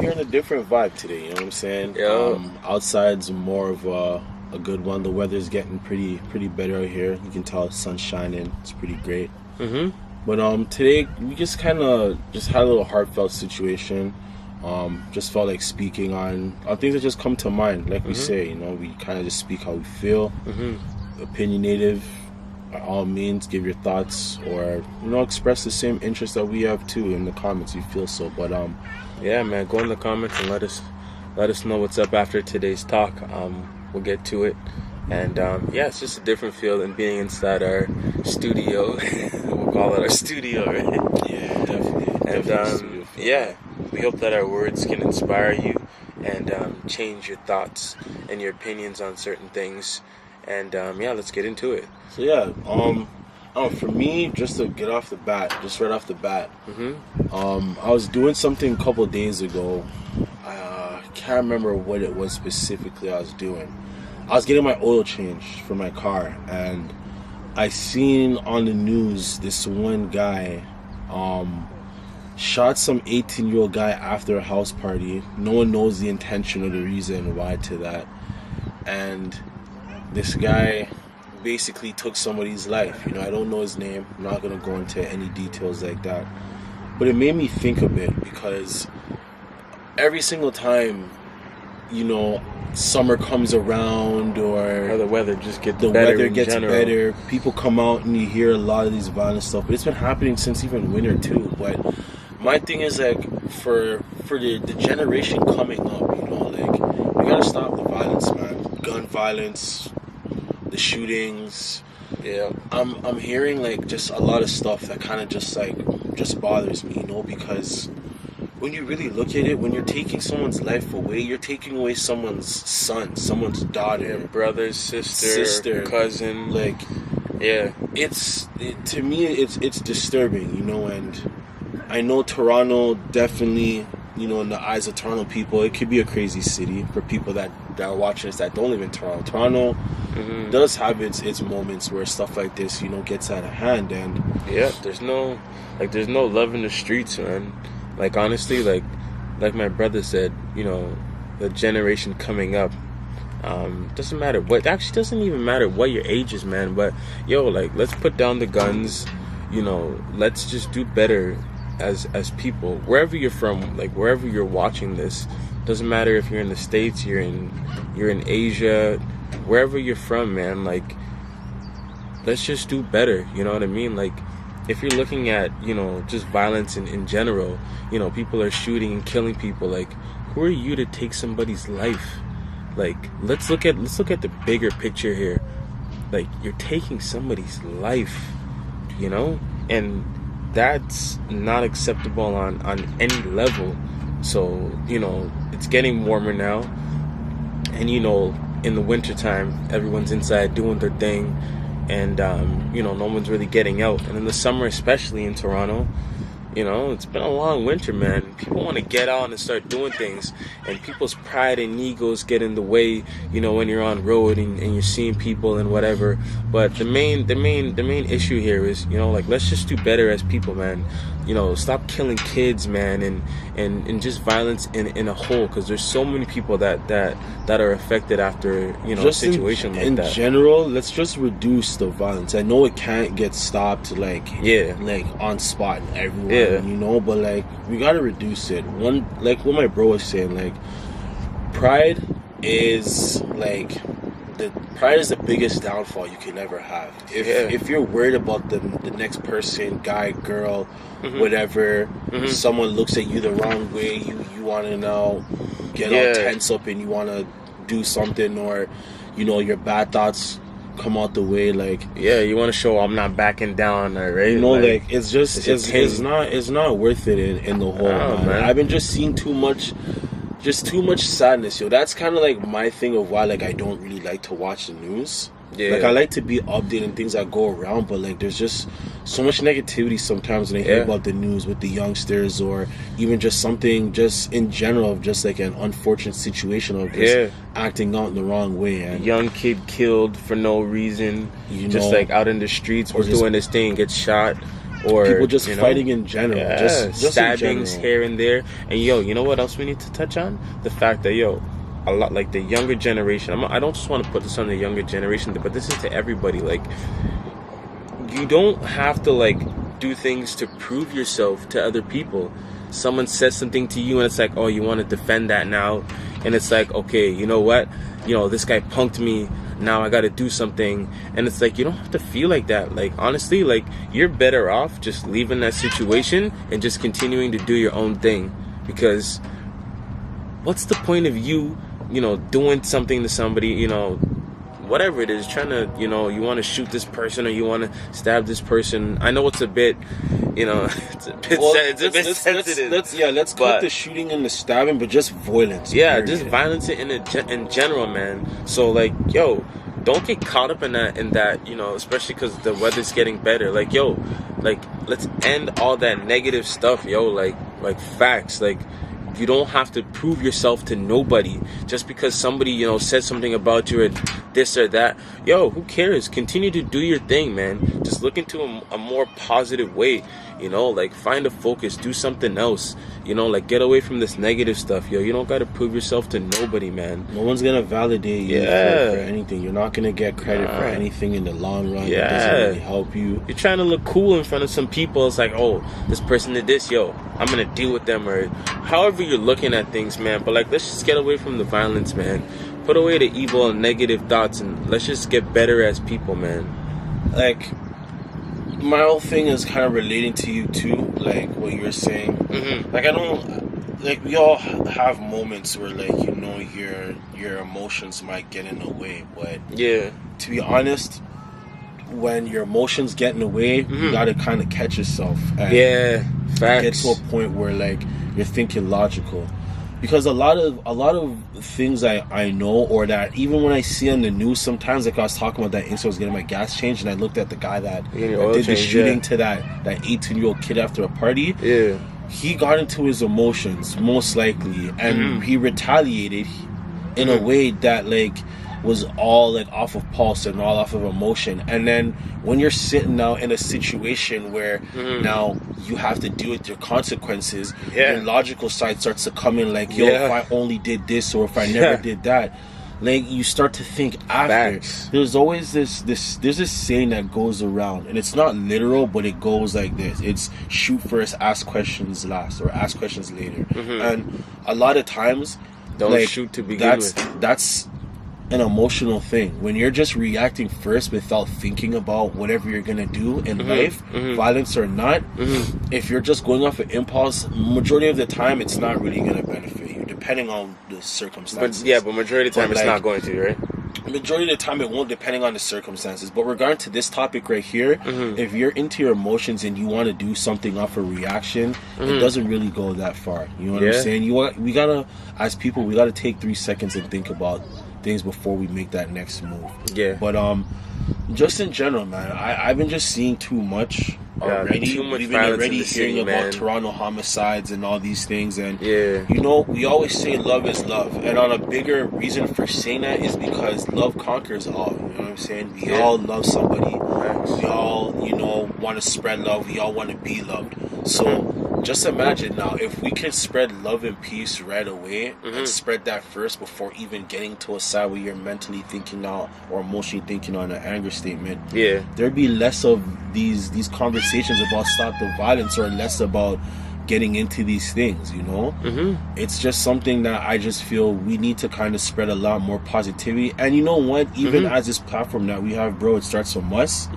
hearing a different vibe today. You know what I'm saying? Yeah. Outside's more of a good one. The weather's getting pretty better out here. You can tell the sun's shining. It's pretty great. Mm-hmm. But today we just kind of just had a little heartfelt situation. Just felt like speaking on things that just come to mind. Like we say, you know, we kind of just speak how we feel. Opinionative, by all means, give your thoughts, or you know, express the same interest that we have too in the comments. You feel so, but yeah, man, go in the comments and let us know what's up after today's talk. We'll get to it, and yeah, it's just a different feel than being inside our studio. We'll call it our studio, right? Yeah, definitely. And yeah, we hope that our words can inspire you and change your thoughts and your opinions on certain things. And yeah, let's get into it. So yeah, for me, just to get off the bat, just right off the bat, I was doing something a couple of days ago. I can't remember what it was specifically I was doing. I was getting my oil changed for my car, and I seen on the news this one guy shot some 18-year-old guy after a house party. No one knows the intention or the reason why to that. And this guy basically took somebody's life. You know, I don't know his name. I'm not going to go into any details like that. But it made me think a bit, because every single time, you know, summer comes around or the weather just gets the better. Weather gets better. People come out and you hear a lot of these violent stuff. But it's been happening since even winter too. But my thing is, like, for the generation coming up, you know, like, we gotta stop the violence, man. Gun violence, the shootings. Yeah, I'm hearing like just a lot of stuff that kind of just bothers me, you know, because when you really look at it, when you're taking someone's life away, you're taking away someone's son, someone's daughter, brother, sister, cousin. Like, yeah, to me it's disturbing, you know. And I know Toronto definitely, you know, in the eyes of Toronto people, it could be a crazy city for people that are watching this that don't live in Toronto. Toronto does have its moments where stuff like this, you know, gets out of hand. And yeah, there's no love in the streets, man. Like, honestly, like my brother said, you know, the generation coming up, doesn't matter what, actually doesn't even matter what your age is, man. But yo, like, let's put down the guns, you know, let's just do better as people, wherever you're from, like wherever you're watching this. Doesn't matter if you're in the States, you're in Asia, wherever you're from, man. Like, let's just do better, you know what I mean? Like, if you're looking at, you know, just violence in general, you know, people are shooting and killing people. Like, who are you to take somebody's life? Like, let's look at the bigger picture here. Like, you're taking somebody's life, you know, and that's not acceptable on any level. So, you know, it's getting warmer now, and you know, in the wintertime, everyone's inside doing their thing, and you know, no one's really getting out. And in the summer, especially in Toronto, you know, it's been a long winter, man. People want to get out and start doing things, and people's pride and egos get in the way, you know, when you're on road and you're seeing people and whatever. But the main issue here is, you know, like, let's just do better as people, man. You know, stop killing kids, man, and just violence in a whole, because there's so many people that are affected after, you know, just a situation like that. In general, let's just reduce the violence. I know it can't get stopped, like, yeah, like on spot and everyone, yeah, you know, but like, we gotta reduce it. One, like what my bro was saying, like, pride is the biggest downfall you can ever have. If you're worried about the next person, guy, girl, whatever, someone looks at you the wrong way, you want to now get all tense up and you want to do something, or, you know, your bad thoughts come out the way, like, yeah, you want to show I'm not backing down, right? You know, like it's not worth it in the whole, man. I've been just seeing too much sadness, yo. That's kind of like my thing of why, like, I don't really like to watch the news. Yeah. Like, I like to be updated on things that go around, but like, there's just so much negativity sometimes when I hear about the news with the youngsters, or even just something just in general of just like an unfortunate situation of just acting out in the wrong way. And young kid killed for no reason, you know, just like out in the streets, was doing this thing, gets shot. or people just fighting in general, just stabbings in general. here and there. And you know what else we need to touch on? The fact that a lot like the younger generation. I don't just want to put this on the younger generation, but this is to everybody. Like, you don't have to like do things to prove yourself to other people. Someone says something to you and it's like, oh, you want to defend that now, and it's like, okay, you know what, this guy punked me, now I got to do something. And it's like, you don't have to feel like that. Like, honestly, like, you're better off just leaving that situation and just continuing to do your own thing, because what's the point of you doing something to somebody, whatever it is, trying to, you want to shoot this person or you want to stab this person. I know it's a bit, it's a bit sensitive. Let's cut the shooting and the stabbing, but just violence. Yeah, period. Just violence in general, man. So, like, don't get caught up in that, especially because the weather's getting better. Like, let's end all that negative stuff, like facts. Like, you don't have to prove yourself to nobody just because somebody, said something about you or this or that. Who cares? Continue to do your thing, man. Just look into a more positive way, like, find a focus, do something else, like, get away from this negative stuff, You don't got to prove yourself to nobody, man. No one's going to validate you for anything. You're not going to get credit for anything in the long run. It doesn't really help you. You're trying to look cool in front of some people. It's like, oh, this person did this, I'm going to deal with them, or however you're looking at things, man. But, like, let's just get away from the violence, man. Put away the evil and negative thoughts, and let's just get better as people, man. Like, my whole thing is kind of relating to you too, like what you're saying. Mm-hmm. Like, I don't, like, we all have moments where, like, your emotions might get in the way, but to be honest, when your emotions get in the way, you gotta kind of catch yourself and facts. Get to a point where, like, you're thinking logical. Because a lot of things I know, or that even when I see on the news sometimes, like I was talking about that incident, I was getting my gas changed, and I looked at the guy that did the shooting to that 18-year-old kid after a party. Yeah. He got into his emotions, most likely, and he retaliated in a way that, like, was all, like, off of pulse and all off of emotion. And then when you're sitting now in a situation where now you have to deal with your consequences, your logical side starts to come in, like, if I only did this, or if I never did that, like, you start to think after. Facts. There's always there's this saying that goes around, and it's not literal, but it goes like this: it's shoot first, ask questions last, or ask questions later. And a lot of times, don't shoot to begin with. That's an emotional thing. When you're just reacting first without thinking about whatever you're gonna do in life, violence or not, if you're just going off of impulse, majority of the time it's not really gonna benefit you, depending on the circumstances. But majority of the time it's not going to, right? Majority of the time it won't, depending on the circumstances. But regarding to this topic right here, if you're into your emotions and you want to do something off a reaction, it doesn't really go that far. You know what I'm saying? We gotta, as people, we gotta take 3 seconds and think about things before we make that next move. But just in general, man, I've been just seeing too much already. We've been already hearing about Toronto homicides and all these things, and we always say love is love, and on a bigger reason for saying that is because love conquers all. You know what I'm saying? We all love somebody. We all, want to spread love. We all want to be loved. So just imagine now, if we could spread love and peace right away and spread that first before even getting to a side where you're mentally thinking out or emotionally thinking on an anger statement, there'd be less of these conversations about stop the violence, or less about getting into these things, It's just something that I just feel we need to kind of spread a lot more positivity. And you know what? Even as this platform that we have, bro, it starts from us.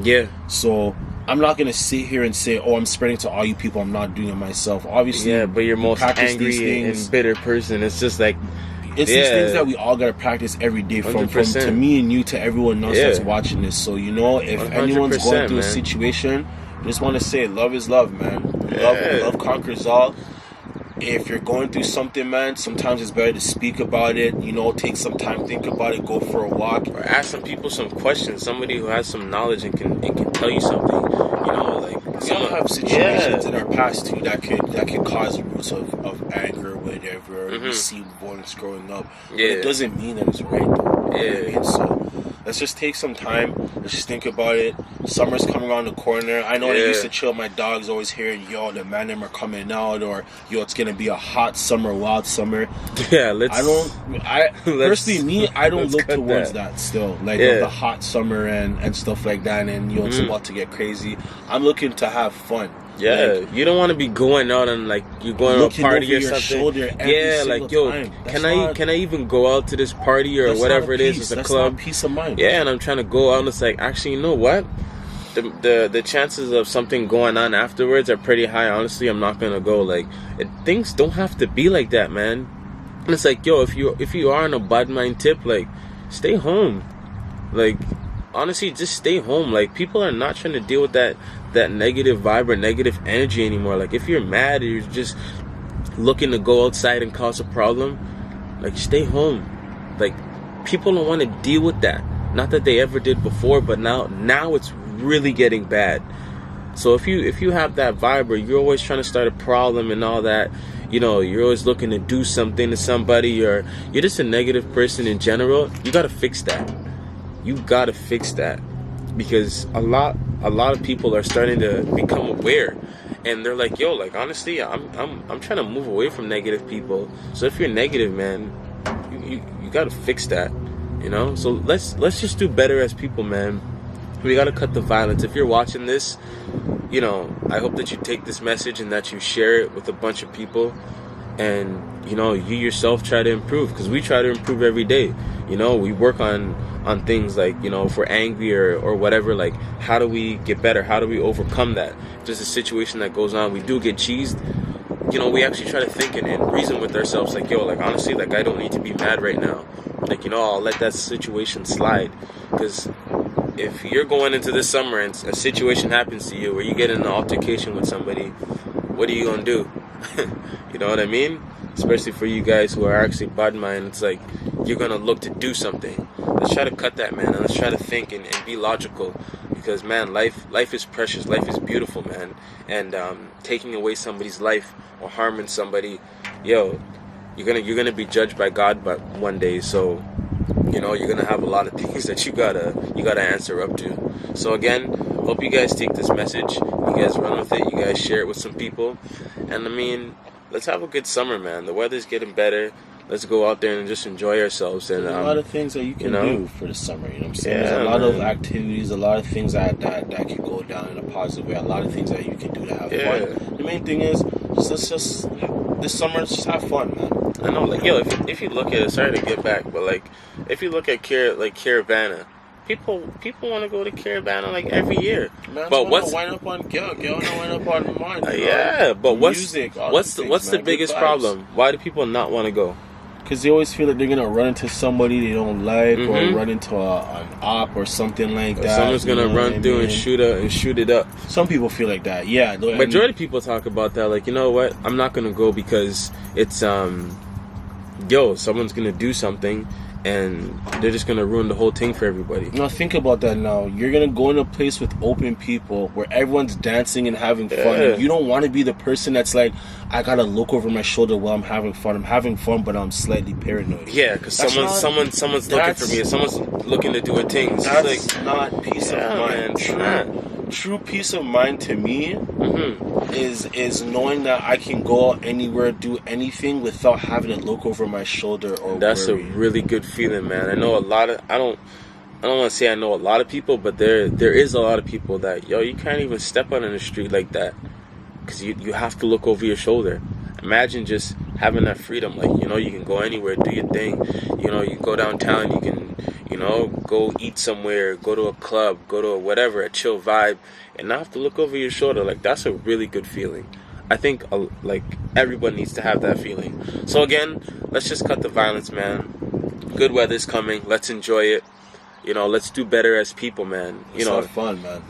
So I'm not going to sit here and say, oh, I'm spreading to all you people. I'm not doing it myself. Obviously. But you're most angry and bitter person. It's just like, it's these things that we all got to practice every day, from to me and you to everyone else that's watching this. So, if anyone's going through a situation, I just want to say love is love, man. Love conquers all. If you're going through something, man, sometimes it's better to speak about it. Take some time, think about it, go for a walk, or ask some people some questions. Somebody who has some knowledge and can tell you something. We all have situations in our past too that could cause roots of anger or whatever. We see violence growing up. But it doesn't mean that it's right, though. So let's just take some time. Let's just think about it. Summer's coming around the corner. I know when I used to chill, my dogs always hearing, yo, the man them are coming out, or yo, it's gonna be a hot summer, wild summer. Yeah, personally, me, I don't look towards that still. Like the hot summer and stuff like that, and yo, it's about to get crazy. I'm looking to have fun. Yeah, like, you don't want to be going out and like you're going to a party or something. Yeah, like yo, can I even go out to this party or whatever it is? It's a club. Not peace of mind. Yeah, and I'm trying to go out and it's like, actually, you know what? The chances of something going on afterwards are pretty high. Honestly, I'm not gonna go. Like things don't have to be like that, man. And it's like, yo, if you are on a bad mind tip, like stay home. Like honestly, just stay home. Like people are not trying to deal with that negative vibe or negative energy anymore. Like if you're mad or you're just looking to go outside and cause a problem, like stay home. Like people don't want to deal with that. Not that they ever did before, but now it's really getting bad. So if you have that vibe or you're always trying to start a problem and all that, you know, you're always looking to do something to somebody, or you're just a negative person in general, you gotta fix that. You gotta fix that. Because a lot of people are starting to become aware, and they're like, yo, like honestly, I'm trying to move away from negative people. So if you're negative, man, you gotta fix that, you know. So let's just do better as people, man. We gotta cut the violence. If you're watching this, you know, I hope that you take this message and that you share it with a bunch of people, and you know, you yourself try to improve, because we try to improve every day. You know, we work on things like, you know, if we're angry or whatever, like how do we get better? How do we overcome that? If there's a situation that goes on, we do get cheesed, you know, we actually try to think and reason with ourselves, like, yo, like honestly, like I don't need to be mad right now. Like, you know, I'll let that situation slide. Because if you're going into this summer and a situation happens to you where you get in an altercation with somebody, what are you gonna do? You know what I mean? Especially for you guys who are actually bad mind, it's like you're gonna look to do something. Let's try to cut that, man, and let's try to think and be logical, because man, life is precious, life is beautiful, man. And taking away somebody's life or harming somebody, yo, you're gonna be judged by God, but one day. So you know, you're gonna have a lot of things that you gotta answer up to. So again, hope you guys take this message, you guys run with it, you guys share it with some people, and I mean, let's have a good summer, man. The weather's getting better. Let's go out there and just enjoy ourselves. And there's a lot of things that you can do for the summer. You know what I'm saying? There's a lot of activities, a lot of things that can go down in a positive way. A lot of things that you can do to have fun. The main thing is, let's just this summer, just have fun, man. I know, like, yo, if you look at it, sorry to get back, but like, if you look at Caravana, people want to go to Caravana like every year. Man, but what's wind up on girl wind up on mine? Yeah, but music, what's the biggest problem? Why do people not want to go? Because they always feel like they're gonna run into somebody they don't like, or run into an op or something like that. Someone's gonna run through and shoot it up. Some people feel like that. Yeah, majority of people talk about that. Like, you know what? I'm not gonna go because it's someone's gonna do something, and they're just gonna ruin the whole thing for everybody. Now think about that. Now you're gonna go in a place with open people where everyone's dancing and having fun. You don't want to be the person that's like, I gotta look over my shoulder while I'm having fun. I'm having fun, but I'm slightly paranoid. Yeah, because someone's looking for me. Someone's looking to do a thing. That's like, not peace of mind. True peace of mind to me is knowing that I can go out anywhere, do anything without having to look over my shoulder or That's worry. A really good feeling, man. I know a lot of I don't want to say I know a lot of people, but there is a lot of people that, yo, you can't even step out in the street like that because you have to look over your shoulder. Imagine just having that freedom, like, you know, you can go anywhere, do your thing. You know, you go downtown, you can, you know, go eat somewhere, go to a club, go to whatever, a chill vibe, and not have to look over your shoulder. Like, that's a really good feeling. I think, like, everyone needs to have that feeling. So again, let's just cut the violence, man. Good weather's coming. Let's enjoy it. You know, let's do better as people, man. Let's have fun, man.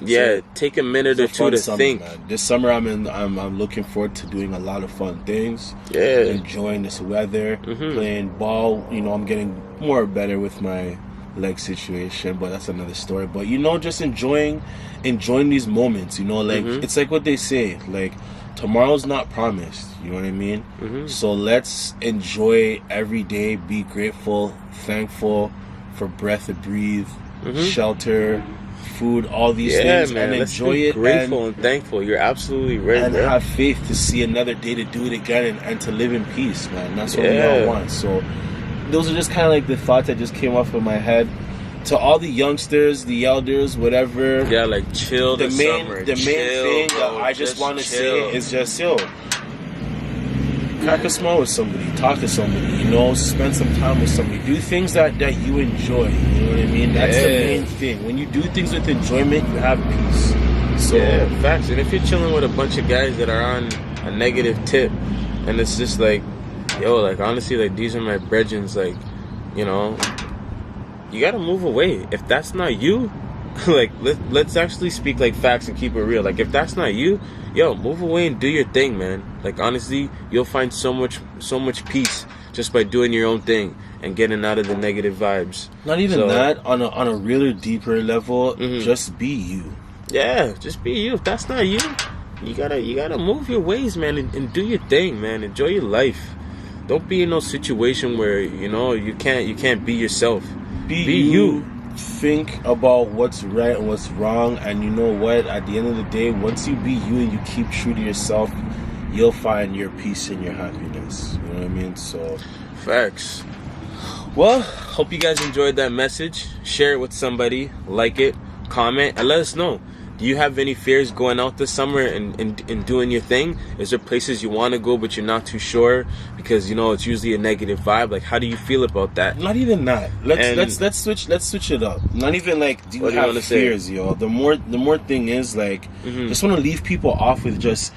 Take a minute or two to think. Man. This summer, I'm looking forward to doing a lot of fun things. Yeah, enjoying this weather, playing ball. You know, I'm getting more better with my leg situation, but that's another story. But you know, just enjoying these moments. You know, like it's like what they say, like tomorrow's not promised. You know what I mean? So let's enjoy every day. Be grateful, thankful for breath to breathe, shelter, food, all these things, man, and let's enjoy be it. Grateful and thankful. You're absolutely right, and bro. have faith to see another day to do it again and to live in peace, man. That's what we all want. So those are just kind of like the thoughts that just came off of my head. To all the youngsters, the elders, whatever. Yeah, like chill. The main chill, thing bro. that I just want to say is just crack a smile with somebody, talk to somebody, spend some time with somebody, do things that you enjoy. You know what I mean? That's the main thing. When you do things with enjoyment, you have peace. So facts. And if you're chilling with a bunch of guys that are on a negative tip, and it's just like, yo, like honestly, like these are my brethrens, like, you gotta move away. If that's not you, like let's actually speak like facts and keep it real. Like if that's not you, yo, move away and do your thing, man. Like honestly, you'll find so much peace just by doing your own thing and getting out of the negative vibes. Not even that, on a realer, deeper level, just be you. Yeah, just be you. If that's not you, you gotta move your ways, man, and do your thing, man. Enjoy your life. Don't be in no situation where you can't be yourself. Be you. Think about what's right and what's wrong, and you know what? At the end of the day, once you be you and you keep true to yourself, you'll find your peace and your happiness. You know what I mean? So, facts. Well, hope you guys enjoyed that message. Share it with somebody, like it, comment, and let us know. Do you have any fears going out this summer and doing your thing? Is there places you want to go but you're not too sure because it's usually a negative vibe? Like, how do you feel about that? Not even that. Let's switch it up. Not even like do you have fears, yo. The more thing is like just want to leave people off with just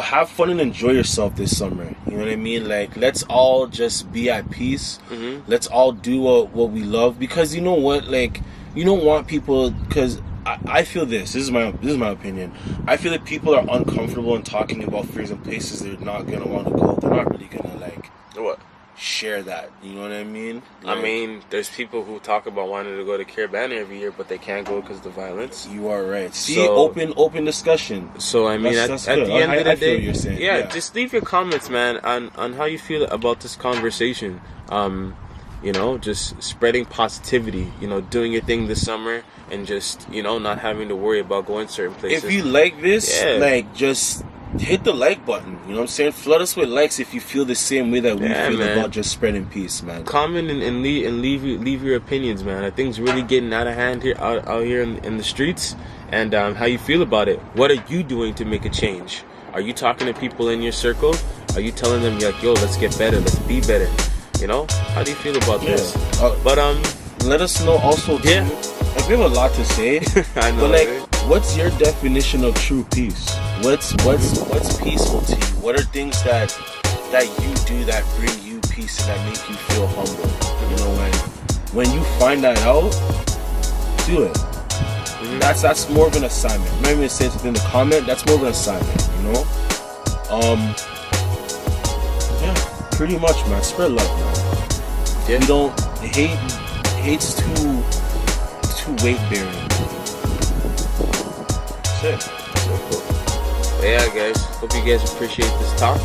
have fun and enjoy yourself this summer. You know what I mean? Like, let's all just be at peace. Let's all do what we love, because you know what? Like, you don't want people, because I feel this is my opinion. I feel that people are uncomfortable in talking about fears and places they're not gonna want to go. They're not really gonna share that. You know what I mean? I mean, there's people who talk about wanting to go to Caribana every year, but they can't go because of the violence. You are right. See, open discussion. So I mean, that's at the end of the day, what you're saying. Yeah, just leave your comments, man, on how you feel about this conversation. Just spreading positivity. Doing your thing this summer. And just, not having to worry about going certain places. If you like this, just hit the like button. You know what I'm saying? Flood us with likes if you feel the same way that we feel about just spreading peace, man. Comment and leave your opinions, man. I think it's really getting out of hand here out here in the streets. And how you feel about it. What are you doing to make a change? Are you talking to people in your circle? Are you telling them, like, yo, let's get better, let's be better? How do you feel about this? But let us know also too. We have a lot to say. I know. But what's your definition of true peace? What's peaceful to you? What are things that you do that bring you peace and that make you feel humble? When you find that out, do it. That's more of an assignment. I'm not even gonna say it within the comment. That's more of an assignment. Pretty much, man. Spread love, man. Yeah. We don't hate's too weight bearing. Shit. So cool. But yeah, guys. Hope you guys appreciate this talk,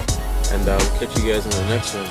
and we'll catch you guys in the next one.